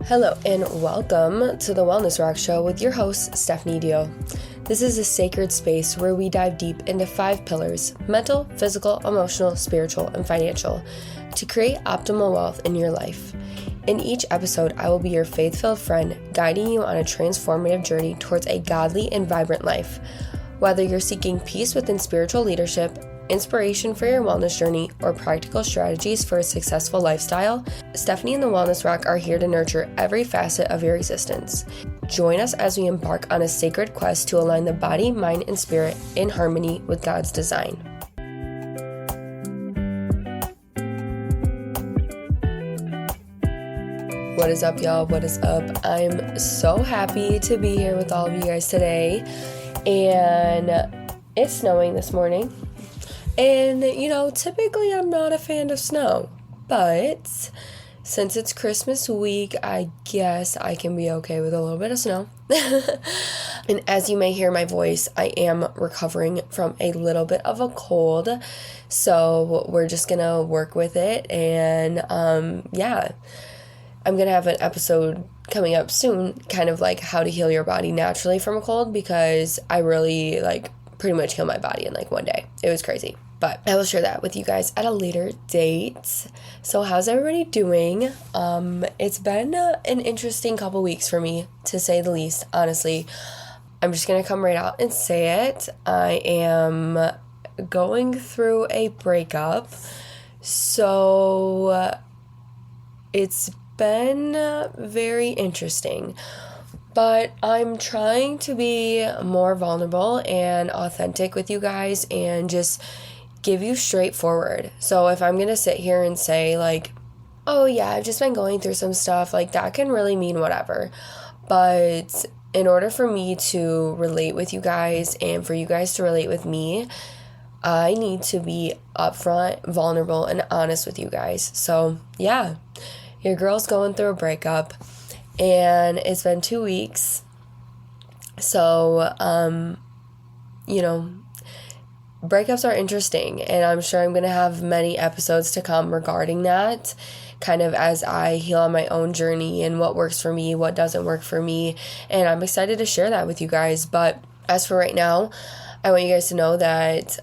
Hello and welcome to the Wellness Rock Show with your host, Stephanie Dio. This is a sacred space where we dive deep into 5 pillars: mental, physical, emotional, spiritual, and financial, to create optimal wealth in your life. In each episode, I will be your faith-filled friend, guiding you on a transformative journey towards a godly and vibrant life. Whether you're seeking peace within spiritual leadership, inspiration for your wellness journey, or practical strategies for a successful lifestyle, Stephanie and the Wellness Rock are here to nurture every facet of your existence. Join us as we embark on a sacred quest to align the body, mind, and spirit in harmony with God's design. What is up, y'all? What is up? I'm so happy to be here with all of you guys today. And it's snowing this morning. And, typically I'm not a fan of snow, but since it's Christmas week, I guess I can be okay with a little bit of snow. And as you may hear my voice, I am recovering from a little bit of a cold, so we're just going to work with it. And, I'm going to have an episode coming up soon, kind of like how to heal your body naturally from a cold, because I really, pretty much healed my body in, one day. It was crazy. But I will share that with you guys at a later date. So how's everybody doing? It's been an interesting couple weeks for me, to say the least, honestly. I'm just going to come right out and say it. I am going through a breakup. So it's been very interesting. But I'm trying to be more vulnerable and authentic with you guys and just give you straightforward. So if I'm going to sit here and say oh yeah, I've just been going through some stuff, that can really mean whatever. But in order for me to relate with you guys and for you guys to relate with me, I need to be upfront, vulnerable, and honest with you guys. So yeah, your girl's going through a breakup and it's been 2 weeks. So, breakups are interesting, and I'm sure I'm going to have many episodes to come regarding that, kind of as I heal on my own journey and what works for me, what doesn't work for me, and I'm excited to share that with you guys. But as for right now, I want you guys to know that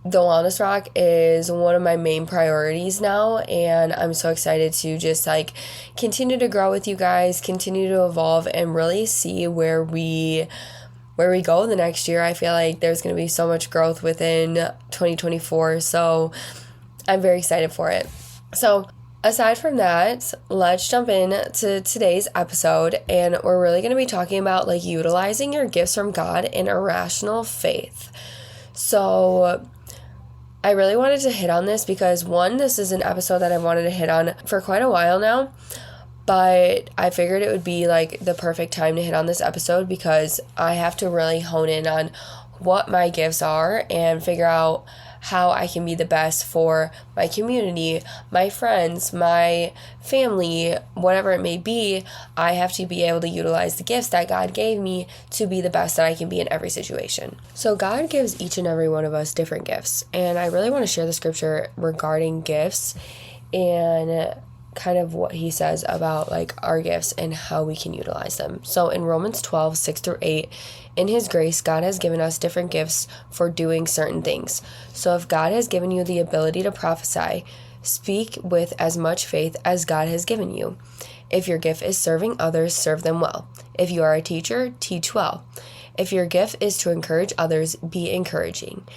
the Wellness Rock is one of my main priorities now, and I'm so excited to just continue to grow with you guys, continue to evolve, and really see where we go the next year. I feel like there's going to be so much growth within 2024, so I'm very excited for it. So aside from that, let's jump in to today's episode, and we're really going to be talking about utilizing your gifts from God in irrational faith. So I really wanted to hit on this because, one, this is an episode that I wanted to hit on for quite a while now, but I figured it would be the perfect time to hit on this episode because I have to really hone in on what my gifts are and figure out how I can be the best for my community, my friends, my family, whatever it may be. I have to be able to utilize the gifts that God gave me to be the best that I can be in every situation. So God gives each and every one of us different gifts, and I really want to share the scripture regarding gifts and kind of what he says about our gifts and how we can utilize them. So in Romans 12, 6-8, in his grace, God has given us different gifts for doing certain things. So if God has given you the ability to prophesy, speak with as much faith as God has given you. If your gift is serving others, serve them well. If you are a teacher, teach well. If your gift is to encourage others, be encouraging.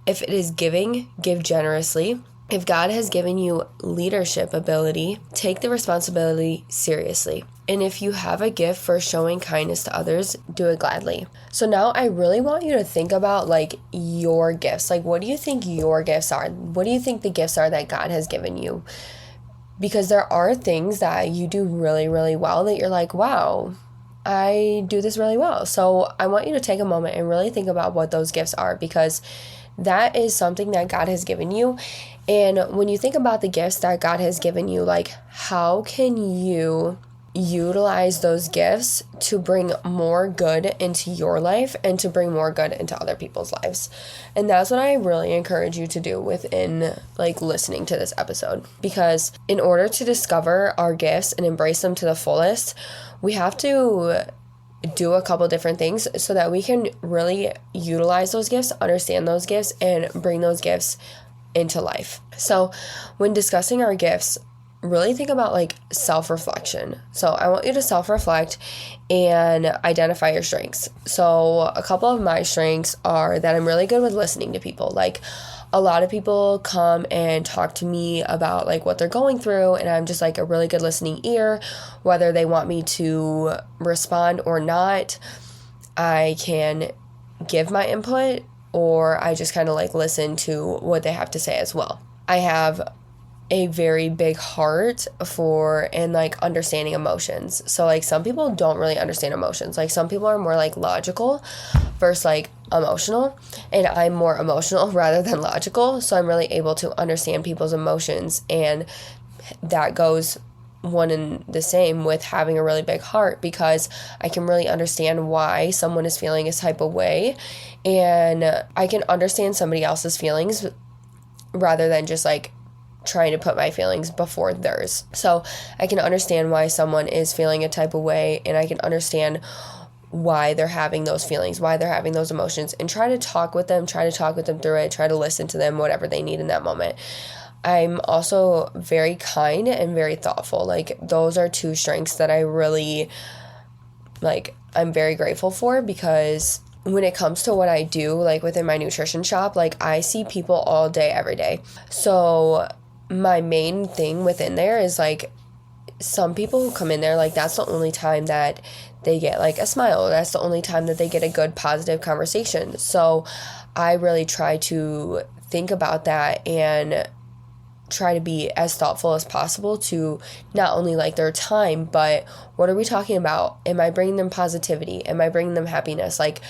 If it is giving, give generously. If God has given you leadership ability, take the responsibility seriously. And if you have a gift for showing kindness to others, do it gladly. So now I really want you to think about your gifts. What do you think your gifts are? What do you think the gifts are that God has given you? Because there are things that you do really, really well that you're wow, I do this really well. So I want you to take a moment and really think about what those gifts are, because that is something that God has given you. And when you think about the gifts that God has given you, how can you utilize those gifts to bring more good into your life and to bring more good into other people's lives. And that's what I really encourage you to do within like listening to this episode, because in order to discover our gifts and embrace them to the fullest, we have to do a couple different things so that we can really utilize those gifts, understand those gifts, and bring those gifts into life. So when discussing our gifts, really think about like self-reflection. So I want you to self-reflect and identify your strengths. So a couple of my strengths are that I'm really good with listening to people. Like a lot of people come and talk to me about like what they're going through, and I'm just like a really good listening ear, whether they want me to respond or not. I can give my input, or I just kind of like listen to what they have to say as well. I have a very big heart for and like understanding emotions. So like some people don't really understand emotions. Like some people are more like logical versus like emotional, and I'm more emotional rather than logical. So I'm really able to understand people's emotions, and that goes one and the same with having a really big heart, because I can really understand why someone is feeling a type of way, and I can understand somebody else's feelings rather than just like trying to put my feelings before theirs. So I can understand why someone is feeling a type of way, and I can understand why they're having those feelings, why they're having those emotions, and try to talk with them through it, try to listen to them, whatever they need in that moment. I'm also very kind and very thoughtful. Like those are two strengths that I really like, I'm very grateful for, because when it comes to what I do, like within my nutrition shop, like I see people all day, every day. So my main thing within there is like some people who come in there, like that's the only time that they get like a smile. That's the only time that they get a good positive conversation. So I really try to think about that and try to be as thoughtful as possible to not only like their time, but what are we talking about? Am I bringing them positivity? Am I bringing them happiness? Like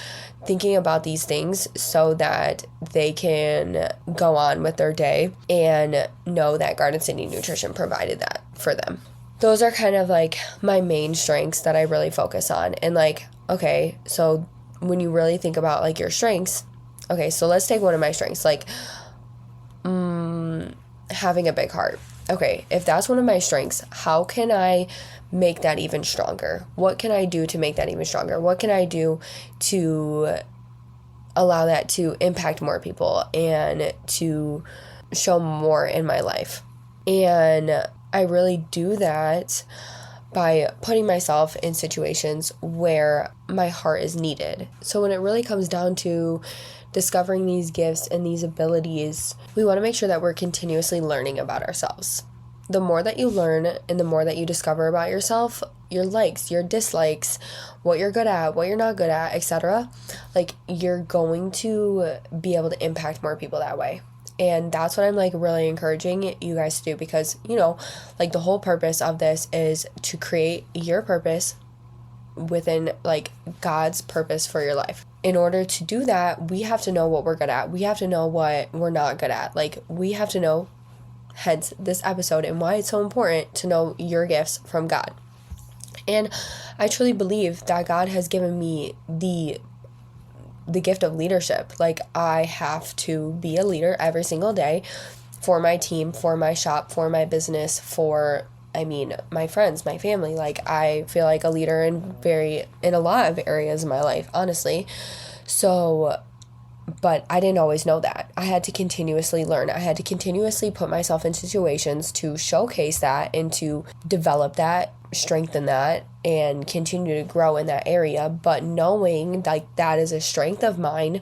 thinking about these things so that they can go on with their day and know that Garden City Nutrition provided that for them. Those are kind of like my main strengths that I really focus on. And like, okay, so when you really think about like your strengths, okay, so let's take one of my strengths, like having a big heart. Okay, if that's one of my strengths, how can I make that even stronger? What can I do to make that even stronger? What can I do to allow that to impact more people and to show more in my life? And I really do that by putting myself in situations where my heart is needed. So when it really comes down to discovering these gifts and these abilities, we want to make sure that we're continuously learning about ourselves. The more that you learn and the more that you discover about yourself, your likes, your dislikes, what you're good at, what you're not good at, etc., like you're going to be able to impact more people that way. And that's what I'm like really encouraging you guys to do, because, you know, like the whole purpose of this is to create your purpose within like God's purpose for your life. In order to do that, we have to know what we're good at. We have to know what we're not good at. Like we have to know, hence this episode and why it's so important to know your gifts from God. And I truly believe that God has given me the gift of leadership. Like I have to be a leader every single day for my team, for my shop, for my business, for my friends, my family. Like I feel like a leader in a lot of areas in my life, honestly. So, but I didn't always know that. I had to continuously learn. I had to continuously put myself in situations to showcase that and to develop that, strengthen that, and continue to grow in that area. But knowing like that is a strength of mine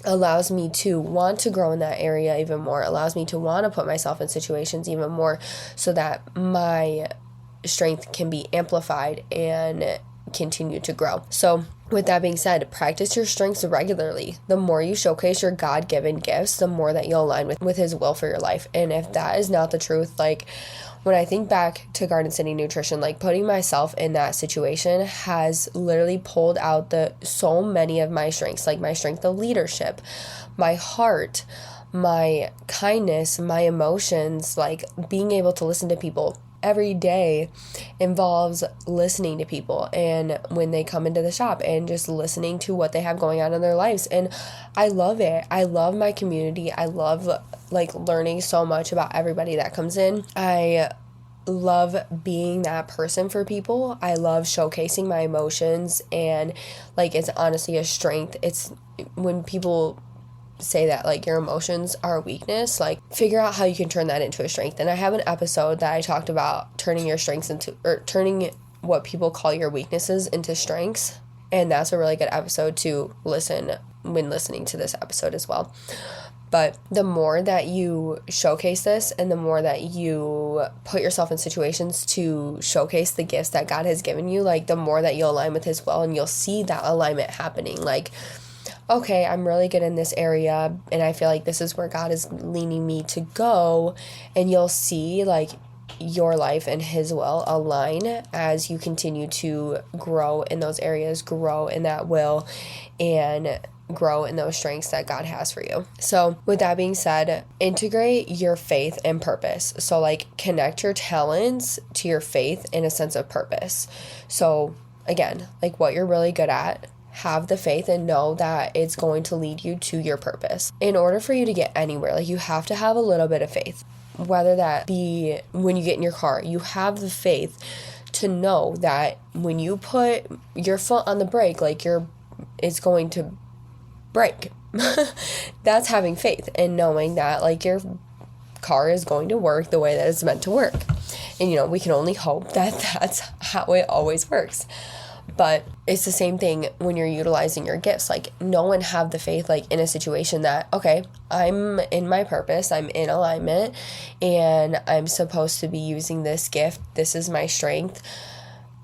allows me to want to grow in that area even more, allows me to want to put myself in situations even more so that my strength can be amplified and continue to grow. So with that being said, practice your strengths regularly. The more you showcase your God-given gifts, the more that you'll align with His will for your life. And if that is not the truth, like when I think back to Garden City Nutrition, like putting myself in that situation has literally pulled out so many of my strengths, like my strength of leadership, my heart, my kindness, my emotions, like being able to listen to people, every day involves listening to people, and when they come into the shop, and just listening to what they have going on in their lives. And I love it. I love my community. I love like learning so much about everybody that comes in. I love being that person for people. I love showcasing my emotions, and like it's honestly a strength. It's when people say that like your emotions are a weakness, like figure out how you can turn that into a strength. And I have an episode that I talked about turning your strengths into, or turning what people call your weaknesses into strengths. And that's a really good episode to listen when listening to this episode as well. But the more that you showcase this, and the more that you put yourself in situations to showcase the gifts that God has given you, like the more that you'll align with his will, and you'll see that alignment happening. Like, okay, I'm really good in this area, and I feel like this is where God is leading me to go. And you'll see like your life and his will align as you continue to grow in those areas, grow in that will, and grow in those strengths that God has for you. So with that being said, integrate your faith and purpose. So like connect your talents to your faith in a sense of purpose. So again, like what you're really good at, have the faith and know that it's going to lead you to your purpose. In order for you to get anywhere, like you have to have a little bit of faith. Whether that be when you get in your car, you have the faith to know that when you put your foot on the brake, like it's going to break. That's having faith and knowing that like your car is going to work the way that it's meant to work. And we can only hope that that's how it always works. But it's the same thing when you're utilizing your gifts. Like know and have the faith like in a situation that, okay, I'm in my purpose, I'm in alignment, and I'm supposed to be using this gift. This is my strength.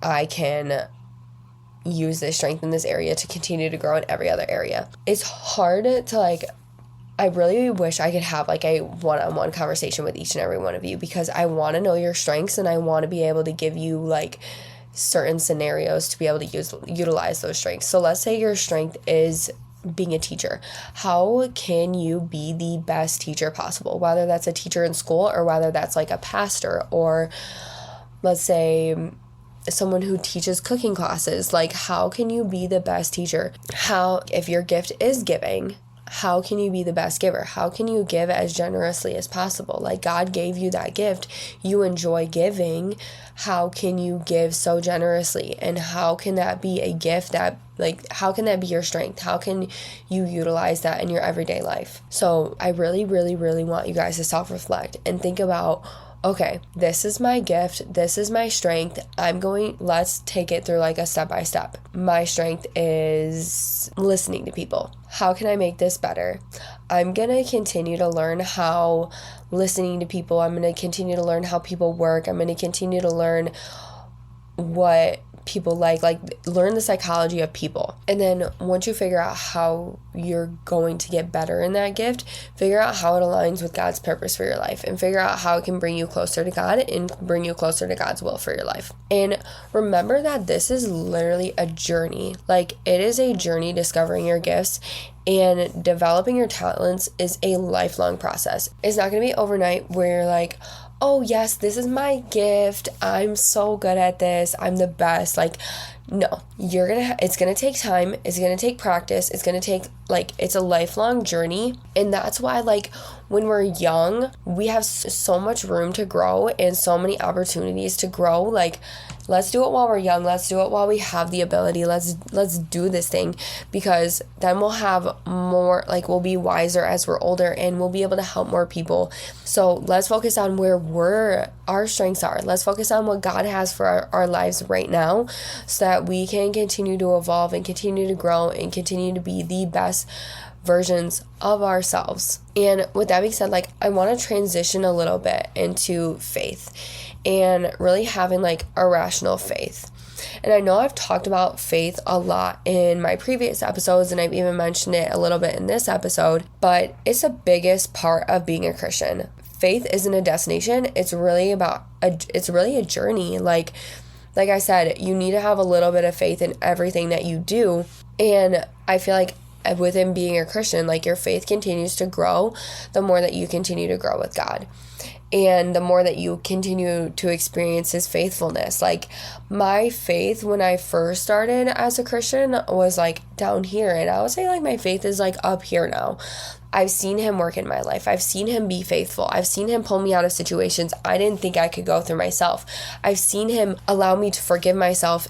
I can use this strength in this area to continue to grow in every other area. It's hard to like, I really wish I could have like a one-on-one conversation with each and every one of you, because I want to know your strengths, and I want to be able to give you like certain scenarios to be able to utilize those strengths. So let's say your strength is being a teacher. How can you be the best teacher possible? Whether that's a teacher in school, or whether that's like a pastor, or let's say someone who teaches cooking classes. Like how can you be the best teacher? How, if your gift is giving, how can you be the best giver? How can you give as generously as possible? Like God gave you that gift. You enjoy giving. How can you give so generously? And how can that be a gift that, like, how can that be your strength? How can you utilize that in your everyday life? So I really, really, really want you guys to self-reflect and think about, okay, this is my gift. This is my strength. Let's take it through like a step by step. My strength is listening to people. How can I make this better? I'm going to continue to learn how listening to people, I'm going to continue to learn how people work. I'm going to continue to learn what people like learn the psychology of people. And then once you figure out how you're going to get better in that gift, figure out how it aligns with God's purpose for your life, and figure out how it can bring you closer to God and bring you closer to God's will for your life. And remember that this is literally a journey. Like it is a journey discovering your gifts, and developing your talents is a lifelong process. It's not going to be overnight where you're like, oh yes, this is my gift, I'm so good at this, I'm the best. Like, no, it's gonna take time, it's gonna take practice, it's gonna take, like, it's a lifelong journey. And that's why, like, when we're young, we have so much room to grow and so many opportunities to grow. Like, let's do it while we're young. Let's do it while we have the ability. Let's do this thing, because then we'll have more, like, we'll be wiser as we're older, and we'll be able to help more people. So let's focus on where our strengths are. Let's focus on what God has for our lives right now, so that we can continue to evolve and continue to grow and continue to be the best versions of ourselves. And with that being said, like, I want to transition a little bit into faith and really having like irrational faith. And I know I've talked about faith a lot in my previous episodes, and I've even mentioned it a little bit in this episode, but it's the biggest part of being a Christian. Faith isn't a destination. It's really a journey. Like I said, you need to have a little bit of faith in everything that you do. And I feel like within being a Christian, like, your faith continues to grow the more that you continue to grow with God. and the more that you continue to experience his faithfulness. Like, my faith when I first started as a Christian was like down here, and I would say like my faith is like up here now. I've seen him work in my life. I've seen him be faithful. I've seen him pull me out of situations I didn't think I could go through myself. I've seen him allow me to forgive myself